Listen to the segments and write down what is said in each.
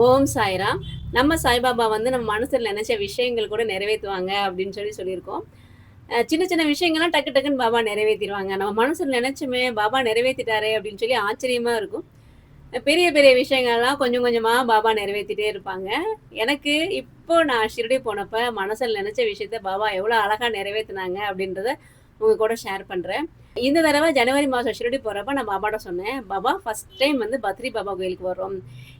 ஓம் சாய்ராம். நம்ம சாய்பாபா வந்து நம்ம மனசுல நெனச்ச விஷயங்கள் கூட நிறைவேத்துவாங்க அப்படின்னு சொல்லியிருக்கோம். சின்ன சின்ன விஷயங்கள்லாம் டக்கு டக்குன்னு பாபா நிறைவேத்திருவாங்க. நம்ம மனசுல நெனச்சோமே, பாபா நிறைவேத்திட்டாரே அப்படின்னு சொல்லி ஆச்சரியமா இருக்கும். பெரிய பெரிய விஷயங்கள்லாம் கொஞ்சம் கொஞ்சமா பாபா நிறைவேத்திட்டே இருப்பாங்க. எனக்கு இப்போ நான் ஷிர்டி போனப்ப மனசுல நெனச்ச விஷயத்த பாபா எவ்வளோ அழகா நிறைவேத்துனாங்க அப்படின்றத உங்க கூட ஷேர் பண்றேன். இந்த தடவ ஜனவரி மாசம் ஷிர்டி போறப்ப நான் பாபாட்ட சொன்னேன், "பாபா ஃபர்ஸ்ட் டைம் வந்து பத்ரி பாபா கோயிலுக்கு வர்றோம்.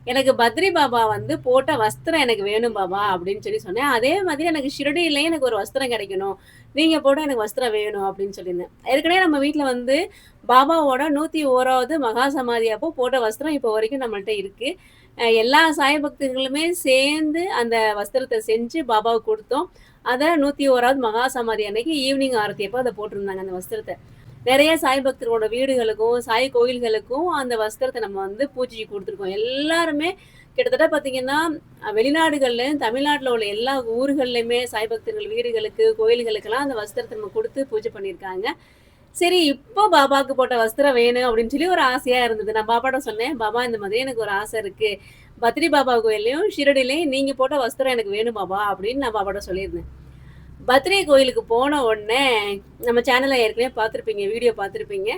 எனக்கு பத்ரி பாபா வந்து போட்ட வஸ்திரம் எனக்கு வேணும் பாபா" அப்படின்னு சொன்னேன். அதே மாதிரி எனக்கு ஷிர்டியிலயும் எனக்கு ஒரு வஸ்திரம் கிடைக்கணும். நீங்க போட்ட எனக்கு வஸ்திரம் வேணும் அப்படின்னு சொல்லியிருந்தேன். ஏற்கனவே நம்ம வீட்ல வந்து பாபாவோட 101வது மகா சமாதி அப்போ போட்ட வஸ்திரம் இப்போ வரைக்கும் நம்மள்ட்ட இருக்கு. எல்லா சாய் பக்தர்களுமே சேர்ந்து அந்த வஸ்திரத்த செஞ்சு பாபாவுக்கு குடுத்தோம். அத 101வது மகா சமாதி அன்னைக்கு ஈவினிங் ஆரத்தி அப்போ அத போட்டிருந்தாங்க அந்த வஸ்திரத்த. நெறைய சாய் பக்தர்களோட வீடுகளுக்கும், சாய் கோயில்களுக்கும் அந்த வஸ்திரத்த நம்ம வந்து பூஜைக்கு குடுத்துருக்கோம். எல்லாருமே கிட்டத்தட்ட பார்த்தீங்கன்னா, வெளிநாடுகள்லயும், தமிழ்நாட்டுல உள்ள எல்லா ஊர்கள்லயுமே சாய் பக்தர்கள் வீடுகளுக்கு, கோயில்களுக்கெல்லாம் அந்த வஸ்திரத்த நம்ம குடுத்து பூஜை பண்ணியிருக்காங்க. சரி, இப்போ பாபாக்கு போட்ட வஸ்திரம் வேணும் அப்படின்னு சொல்லி ஒரு ஆசையா இருந்தது. நான் பாபாட்ட சொன்னேன், "பாபா இந்த மாதிரி எனக்கு ஒரு ஆசை இருக்கு. பத்ரி பாபா கோயில்லயும், ஷிரடிலயும் நீங்க போட்ட வஸ்திரம் எனக்கு வேணும் பாபா" அப்படின்னு நான் பாபாட்ட சொல்லியிருந்தேன். பத்ரி கோயிலுக்கு போன உடனே நம்ம சேனல்ல ஏற்கனவே பார்த்துருப்பீங்க, வீடியோ பார்த்துருப்பீங்க.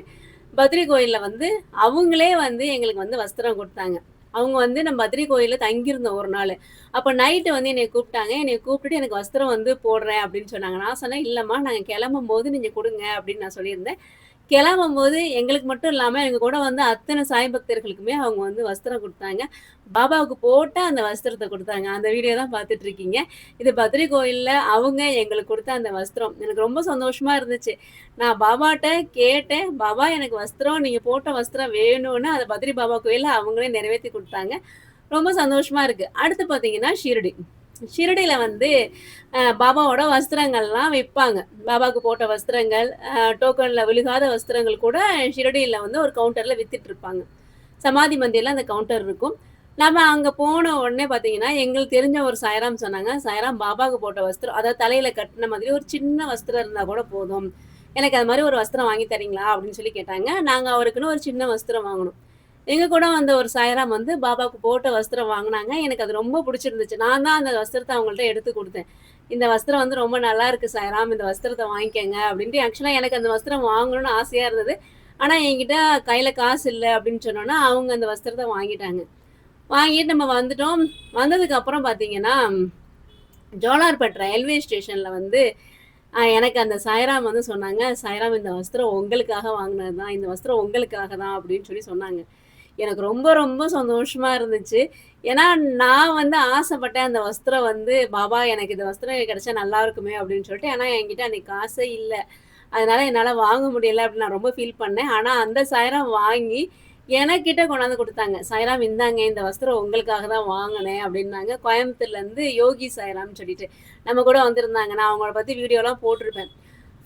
பத்ரி கோயில்ல வந்து அவங்களே வந்து எங்களுக்கு வந்து வஸ்திரம் குடுத்தாங்க. அவங்க வந்து நம்ம பத்ரி கோயில்ல தங்கியிருந்தோம் ஒரு நாளு. அப்ப நைட்டு வந்து என்னைய கூப்பிட்டாங்க. என்னைய கூப்பிட்டுட்டு எனக்கு வஸ்திரம் வந்து போடுறேன் அப்படின்னு சொன்னாங்க. நான் சொன்னேன், "இல்லம்மா நாங்க கிளம்பும்போது நீங்க குடுங்க" அப்படின்னு நான் சொல்லியிருந்தேன். கிளம்பும்போது எங்களுக்கு மட்டும் இல்லாம, எங்க கூட வந்து அத்தன சாய் பக்தர்களுக்குமே அவங்க வந்து வஸ்திரம் குடுத்தாங்க. பாபாவுக்கு போட்ட அந்த வஸ்திரத்த குடுத்தாங்க. அந்த வீடியோ தான் பார்த்துட்டு இருக்கீங்க. இது பத்ரி கோயில்ல அவங்க எங்களுக்கு குடுத்த அந்த வஸ்திரம். எனக்கு ரொம்ப சந்தோஷமா இருந்துச்சு. நான் பாபாட்ட கேட்டேன், "பாபா எனக்கு வஸ்திரம் நீங்க போட்ட வஸ்திரம் வேணும்னு" அத பத்ரி பாபா கோயில்ல அவங்களே நிறைவேத்தி குடுத்தாங்க. ரொம்ப சந்தோஷமா இருக்கு. அடுத்து பார்த்தீங்கன்னா ஷிரடி. ஷிரடியில வந்து பாபாவோட வஸ்திரங்கள்லாம் விப்பாங்க. பாபாவுக்கு போட்ட வஸ்திரங்கள், டோக்கன்ல விழுகாத வஸ்திரங்கள் கூட ஷிரடியில வந்து ஒரு கவுண்டர்ல வித்துட்ருப்பாங்க. சமாதி மந்திர்ல அந்த கவுண்டர் இருக்கும். நம்ம அங்க போன உடனே பார்த்தீங்கன்னா, எங்களுக்கு தெரிஞ்ச ஒரு சாய்ராம் சொன்னாங்க. சாய்ராம் பாபாவுக்கு போட்ட வஸ்திரம், அதாவது தலையில கட்டுன மாதிரி ஒரு சின்ன வஸ்திரம் இருந்தா கூட போதும். எனக்கு அது மாரி ஒரு வஸ்திரம் வாங்கி தரீங்களா? அப்படின்னு சொல்லி கேட்டாங்க. நாங்க அவருக்குன்னு ஒரு சின்ன வஸ்திரம் வாங்குனோம். எங்க கூட வந்த ஒரு சாய்ராம் வந்து பாபாவுக்கு போட்ட வஸ்திரம் வாங்குனாங்க. எனக்கு அது ரொம்ப புடிச்சிருந்துச்சு. நான் தான் அந்த வஸ்திரத்த அவங்கள்ட்ட எடுத்து குடுத்தேன். "இந்த வஸ்திரம் வந்து ரொம்ப நல்லா இருக்கு சாய்ராம். இந்த வஸ்திரத்த வாங்கிக்கங்க" அப்படின்ட்டு ஆக்சுவலா எனக்கு அந்த வஸ்திரம் வாங்கணும்னு ஆசையா இருந்தது. ஆனா என்கிட்ட கையில காசு இல்ல அப்படின்னு சொன்னோனே, அவங்க அந்த வஸ்திரத்த வாங்கிட்டாங்க. வாங்கிட்டு நம்ம வந்துட்டோம். வந்ததுக்கு அப்புறம் பார்த்தீங்கன்னா, ஜோலார்பேட் ரயில்வே ஸ்டேஷன்ல வந்து எனக்கு அந்த சாய்ராம் வந்து சொன்னாங்க, "சாய்ராம் இந்த வஸ்திரம் உங்களுக்காக வாங்குனது தான். இந்த வஸ்திரம் உங்களுக்காக தான்" அப்படின்னு சொன்னாங்க. எனக்கு ரொம்ப ரொம்ப சந்தோஷமா இருந்துச்சு. ஏன்னா, நான் வந்து ஆசைப்பட்டேன் அந்த வஸ்திரம் வந்து, "பாபா எனக்கு இந்த வஸ்திரம் கிடைச்சா நல்லா இருக்குமே" அப்படின்னு சொல்லிட்டு. ஆனா என்கிட்ட அன்னைக்கு காசே இல்ல. அதனால என்னால வாங்க முடியல அப்படின்னு நான் ரொம்ப ஃபீல் பண்ணேன். ஆனா அந்த சாய்ராம் வாங்கி எனக்கிட்ட கொண்டாந்து குடுத்தாங்க. "சாய்ராம் இந்தாங்க இந்த வஸ்திரம் உங்களுக்காக தான் வாங்குனேன்" அப்படின்னாங்க. கோயம்புத்தூர்லேருந்து யோகி சாய்ராம்னு சொல்லிட்டு. நம்ம கூட வந்திருந்தாங்க. நான் அவங்கள பத்தி வீடியோலாம் போட்டிருப்பேன்.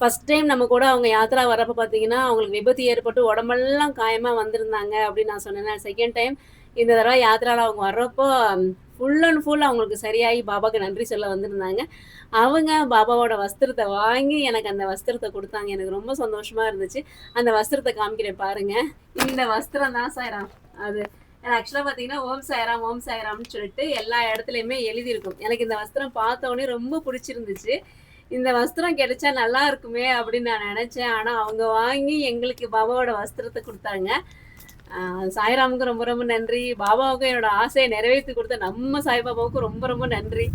ஃபர்ஸ்ட் டைம் நம்ம கூட அவங்க யாத்ரா வரப்ப பார்த்தீங்கன்னா, அவங்களுக்கு விபத்து ஏற்பட்டு உடம்பெல்லாம் காயமா வந்திருந்தாங்க அப்படின்னு நான் சொன்னேன்ல. செகண்ட் டைம் இந்த தடவ யாத்ரால அவங்க வர்றப்போ ஃபுல் அண்ட் ஃபுல் அவங்களுக்கு சரியாகி பாபாக்கு நன்றி சொல்ல வந்திருந்தாங்க. அவங்க பாபாவோட வஸ்திரத்த வாங்கி எனக்கு அந்த வஸ்திரத்த குடுத்தாங்க. எனக்கு ரொம்ப சந்தோஷமா இருந்துச்சு. அந்த வஸ்திரத்த காமிக்கிறேன் பாருங்க. இந்த வஸ்திரம் தான் சாய்ராம். அது ஆக்சுவலா பார்த்தீங்கன்னா, ஓம் சாய்ராம், ஓம் சாய்ராம்னு சொல்லிட்டு எல்லா இடத்துலயுமே எழுதியிருக்கும். எனக்கு இந்த வஸ்திரம் பார்த்த உடனே ரொம்ப புடிச்சிருந்துச்சு. இந்த வஸ்திரம் கிடைச்சா நல்லா இருக்குமே அப்படின்னு நான் நினைச்சேன். ஆனா அவங்க வாங்கி எங்களுக்கு பாபாவோட வஸ்திரத்த குடுத்தாங்க. சாய்ராமுக்கு ரொம்ப ரொம்ப நன்றி. பாபாவுக்கும் என்னோட ஆசைய நிறைவேத்தி குடுத்த நம்ம சாய்பாபாவுக்கும் ரொம்ப ரொம்ப நன்றி.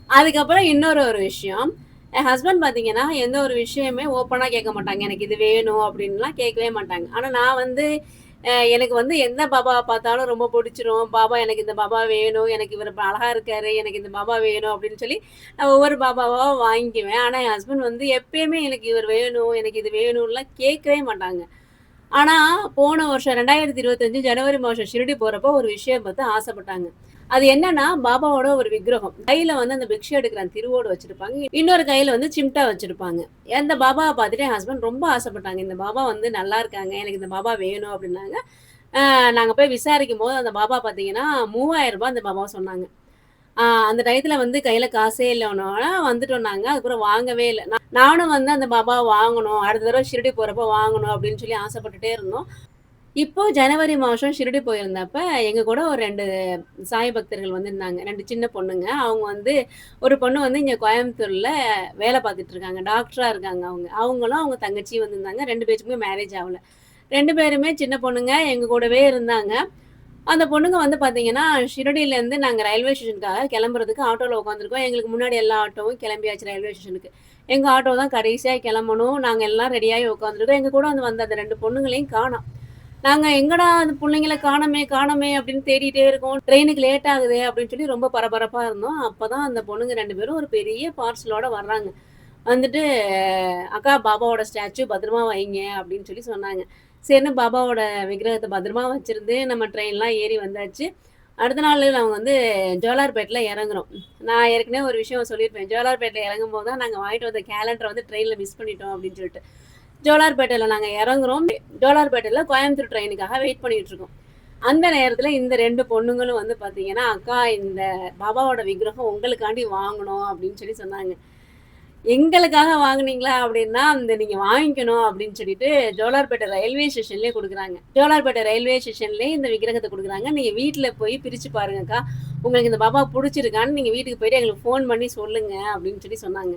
அதுக்கப்புறம் இன்னொரு ஒரு விஷயம். என் ஹஸ்பண்ட் பார்த்தீங்கன்னா, எந்த ஒரு விஷயமே ஓப்பனா கேட்க மாட்டாங்க. எனக்கு இது வேணும் அப்படின்லாம் கேட்கவே மாட்டாங்க. ஆனா நான் வந்து எனக்கு வந்து எந்த பாபாவ பார்த்தாலும் ரொம்ப புடிச்சிரும். பாபா எனக்கு இந்த பாபா வேணும். எனக்கு இவரு அழகா இருக்காரு. எனக்கு இந்த பாபா வேணும் அப்படின்னு சொல்லி, நான் ஒவ்வொரு பாபாவா வாங்கிக்குவேன். ஆனா என் ஹஸ்பண்ட் வந்து எப்பயுமே எனக்கு இவர் வேணும், எனக்கு இது வேணும்லாம் கேட்கவே மாட்டாங்க. ஆனா, போன வருஷம் 2025 ஜனவரி மாசம் ஷிரடி போறப்போ ஒரு விஷயம் பார்த்து ஆசைப்பட்டாங்க. அது என்னன்னா, பாபாவோட ஒரு விக்கிரகம். கையில வந்து அந்த பிக்ஷை எடுக்கிற அந்த திருவோடு வச்சிருப்பாங்க. இன்னொரு கையில வந்து சிம்டா வச்சிருப்பாங்க. அந்த பாபாவ பார்த்துட்டு என் ஹஸ்பண்ட் ரொம்ப ஆசைப்பட்டாங்க. இந்த பாபா வந்து நல்லா இருக்காங்க. எனக்கு இந்த பாபா வேணும் அப்டின்னாங்க. நாங்க போய் விசாரிக்கும்போது அந்த பாபா பார்த்தீங்கன்னா, ரூ. 3000 அந்த பாபாவ சொன்னாங்க. அந்த டயத்துல வந்து கையில காசே இல்லன்னோன வந்துட்டோம் நாங்க. அதுக்கப்புறம் வாங்கவே இல்ல. நானும் வந்து அந்த பாபாவ வாங்கணும். அடுத்த தடவ ஷிரடி போறப்போ வாங்கணும் அப்படின்னு சொல்லி ஆசைப்பட்டுட்டே இருந்தோம். இப்போ ஜனவரி மாசம் ஷிரடி போயிருந்தப்ப, எங்க கூட ஒரு 2 சாய் பக்தர்கள் வந்திருந்தாங்க. 2 சின்ன பொண்ணுங்க. அவங்க வந்து ஒரு பொண்ணு வந்து இங்க கோயம்புத்தூர்ல வேலை பார்த்துட்டு இருக்காங்க. டாக்டரா இருக்காங்க அவங்க. அவங்களும் அவங்க தங்கச்சியும் வந்திருந்தாங்க. 2 பேத்துக்குமே மேரேஜ் ஆவல. 2 பேருமே சின்ன பொண்ணுங்க. எங்க கூடவே இருந்தாங்க. அந்த பொண்ணுங்க வந்து பார்த்தீங்கன்னா, ஷிரடியிலேருந்து நாங்க ரயில்வே ஸ்டேஷனுக்காக கிளம்புறதுக்கு ஆட்டோல உட்காந்துருக்கோம். எங்களுக்கு முன்னாடி எல்லா ஆட்டோவும் கிளம்பியாச்சு ரயில்வே ஸ்டேஷனுக்கு. எங்க ஆட்டோ தான் கடைசியா கிளம்பணும். நாங்க எல்லாம் ரெடியாகி உட்காந்துருக்கோம். எங்க கூட வந்து வந்த அந்த 2 பொண்ணுங்களையும் காணோம். நாங்க எங்கடா அந்த புள்ளைங்கள காணோமே, காணோமே அப்படின்னு தேடிட்டே இருக்கோம். ட்ரெயினுக்கு லேட் ஆகுதே அப்படின்னு சொல்லி ரொம்ப பரபரப்பா இருந்தோம். அப்பதான் அந்த பொண்ணுங்க 2 பேரும் ஒரு பெரிய பார்சலோட வர்றாங்க. வந்துட்டு, "அக்கா பாபாவோட ஸ்டாச்சு பத்திரமா வைங்க" அப்படின்னு சொல்லி சொன்னாங்க. சரின்னு பாபாவோட விக்கிரகத்த பத்திரமா வச்சிருந்து நம்ம ட்ரெயின்லாம் ஏறி வந்தாச்சு. அடுத்த நாள் நாங்க வந்து ஜோலார்பேட்ல இறங்குறோம். நான் ஏற்கனவே ஒரு விஷயம் சொல்லியிருப்பேன். ஜோலார்பேட்ல இறங்கும்போது தான் நாங்க வாங்கிட்டு வந்த கேலண்டர வந்து ட்ரெயின்ல மிஸ் பண்ணிட்டோம் அப்படின்னு சொல்லிட்டு. ஜோலார்பேட்டையில நாங்க இறங்குறோம். ஜோலார்பேட்டையில கோயம்புத்தூர் ட்ரெயினுக்காக வெயிட் பண்ணிட்டு இருக்கோம். அந்த நேரத்துல இந்த 2 பொண்ணுங்களும் வந்து பார்த்தீங்கன்னா, "அக்கா இந்த பாபாவோட விக்கிரகம் உங்களுக்காண்டி வாங்குனோம்" அப்படின்னு சொல்லி சொன்னாங்க. "எங்களுக்காக வாங்குனீங்களா?" அப்படின்னா, "இந்த நீங்க வாங்கிக்கணும்" அப்படின்னு சொல்லிட்டு ஜோலார்பேட்டை ரயில்வே ஸ்டேஷன்லயே குடுக்குறாங்க. ஜோலார்பேட்டை ரயில்வே ஸ்டேஷன்லயே இந்த விக்கிரகத்த குடுக்குறாங்க. "நீங்க வீட்ல போய் பிரிச்சு பாருங்கக்கா. உங்களுக்கு இந்த பாபா புடிச்சிருக்கான்னு நீங்க வீட்டுக்கு போயிட்டு எங்களுக்கு ஃபோன் பண்ணி சொல்லுங்க" அப்படின்னு சொல்லி சொன்னாங்க.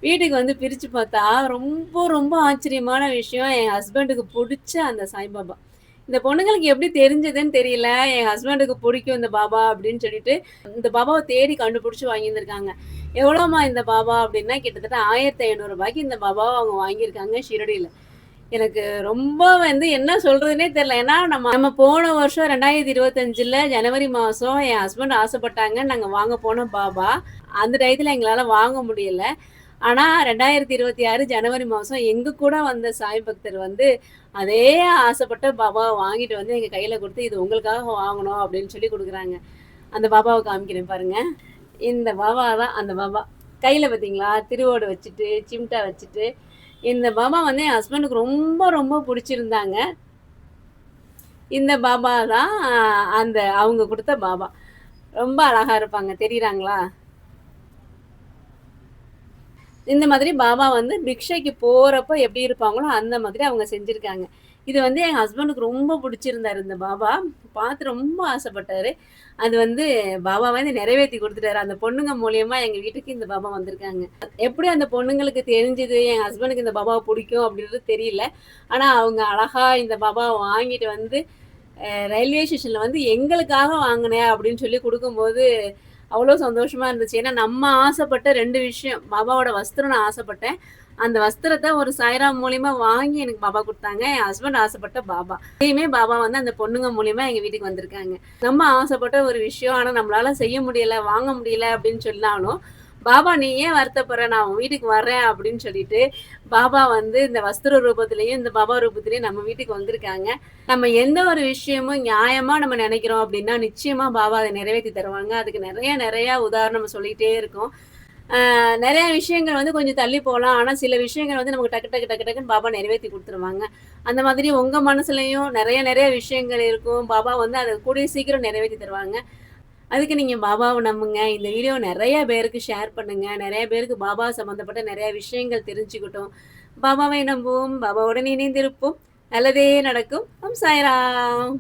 வீட்டுக்கு வந்து பிரிச்சு பார்த்தா, ரொம்ப ரொம்ப ஆச்சரியமான விஷயம். என் ஹஸ்பண்டுக்கு புடிச்ச அந்த சாய்பாபா. இந்த பொண்ணுங்களுக்கு எப்படி தெரிஞ்சதுன்னு தெரியல. என் ஹஸ்பண்டுக்கு புடிக்கும் இந்த பாபா அப்படின்னு சொல்லிட்டு, இந்த பாபாவ தேடி கண்டுபிடிச்சு வாங்கியிருந்திருக்காங்க. எவ்வளோம்மா இந்த பாபா அப்படின்னா, கிட்டத்தட்ட ரூ. 1500 இந்த பாபாவ அவங்க வாங்கியிருக்காங்க ஷிரடியில. எனக்கு ரொம்ப வந்து என்ன சொல்றதுன்னே தெரியல. ஏன்னா நம்ம நம்ம போன வருஷம் 2025ல ஜனவரி மாசம் என் ஹஸ்பண்ட் ஆசைப்பட்டாங்க. நாங்க வாங்க போனோம் பாபா. அந்த டயத்துல எங்களால வாங்க முடியல. ஆனா 2026 ஜனவரி மாசம் எங்க கூட வந்த சாய் பக்தர் வந்து, அதே ஆசைப்பட்ட பாபாவ வாங்கிட்டு வந்து எங்க கையில குடுத்து, "இது உங்களுக்காக வாங்குனோம்" அப்படின்னு சொல்லி குடுக்குறாங்க. அந்த பாபாவ காமிக்கிறேன் பாருங்க. இந்த பாபா தான் அந்த பாபா. கையில பார்த்தீங்களா? திருவோடு வச்சுட்டு, சிம்டா வச்சுட்டு, இந்த பாபா வந்து என் ஹஸ்பண்டுக்கு ரொம்ப ரொம்ப புடிச்சிருந்தாங்க. இந்த பாபா தான் அந்த அவங்க குடுத்த பாபா. ரொம்ப அழகா இருப்பாங்க. தெரியிறாங்களா? இந்த மாதிரி பாபா வந்து பிக்ஷைக்கு போறப்ப எப்படி இருப்பாங்களோ, அந்த மாதிரி அவங்க செஞ்சிருக்காங்க. இது வந்து என் ஹஸ்பண்டுக்கு ரொம்ப புடிச்சிருந்தாரு இந்த பாபா. பார்த்து ரொம்ப ஆசைப்பட்டாரு. அது வந்து பாபா வந்து நிறைவேத்தி குடுத்துட்டாரு. அந்த பொண்ணுங்க மூலியமா எங்க வீட்டுக்கு இந்த பாபா வந்திருக்காங்க. எப்படி அந்த பொண்ணுங்களுக்கு தெரிஞ்சது, என் ஹஸ்பண்டுக்கு இந்த பாபாவ புடிக்கும் அப்படின்றது தெரியல. ஆனா அவங்க அழகா இந்த பாபாவ வாங்கிட்டு வந்து ரயில்வே ஸ்டேஷன்ல வந்து எங்களுக்காக வாங்குனேன் அப்படின்னு சொல்லி குடுக்கும்போது, அவ்வளோ சந்தோஷமா இருந்துச்சு. ஏன்னா நம்ம ஆசைப்பட்ட 2 விஷயம். பாபாவோட வஸ்திரம் நான் ஆசைப்பட்டேன். அந்த வஸ்திரத்த ஒரு சாய்ராம் மூலியமா வாங்கி எனக்கு பாபா குடுத்தாங்க. என் ஹஸ்பண்ட் ஆசைப்பட்ட பாபா. இதையுமே பாபா வந்து அந்த பொண்ணுங்க மூலியமா எங்க வீட்டுக்கு வந்திருக்காங்க. நம்ம ஆசைப்பட்ட ஒரு விஷயம். ஆனா நம்மளால செய்ய முடியல, வாங்க முடியல அப்படின்னு சொன்னாலும், "பாபா நீ ஏன் வருத்தப்படுற? நான் உன் வீட்டுக்கு வர்றேன்" அப்படின்னு சொல்லிட்டு, பாபா வந்து இந்த வஸ்திர ரூபத்திலயும், இந்த பாபா ரூபத்திலயும் நம்ம வீட்டுக்கு வந்திருக்காங்க. நம்ம எந்த ஒரு விஷயமும் நியாயமா நம்ம நினைக்கிறோம் அப்படின்னா, நிச்சயமா பாபா அத நிறைவேத்தி தருவாங்க. அதுக்கு நெறைய நெறைய உதாரணம் நம்ம சொல்லிட்டே இருக்கோம். நெறைய விஷயங்கள் வந்து கொஞ்சம் தள்ளி போலாம். ஆனா, சில விஷயங்கள் வந்து நமக்கு டக்கு டக்கு டக்கு டக்குன்னு பாபா நிறைவேத்தி குடுத்துருவாங்க. அந்த மாதிரி உங்க மனசுலயும் நெறைய நெறைய விஷயங்கள் இருக்கும். பாபா வந்து அத கூடிய சீக்கிரம் நிறைவேத்தி தருவாங்க. அதுக்கு நீங்க பாபாவ நம்புங்க. இந்த வீடியோ நெறைய பேருக்கு ஷேர் பண்ணுங்க. நெறைய பேருக்கு பாபா சம்மந்தப்பட்ட நெறைய விஷயங்கள் தெரிஞ்சுக்கட்டும். பாபாவை நம்புவோம். பாபாவுடன் இணைந்திருப்போம். நல்லதே நடக்கும். ஓம் சாய்ராம்.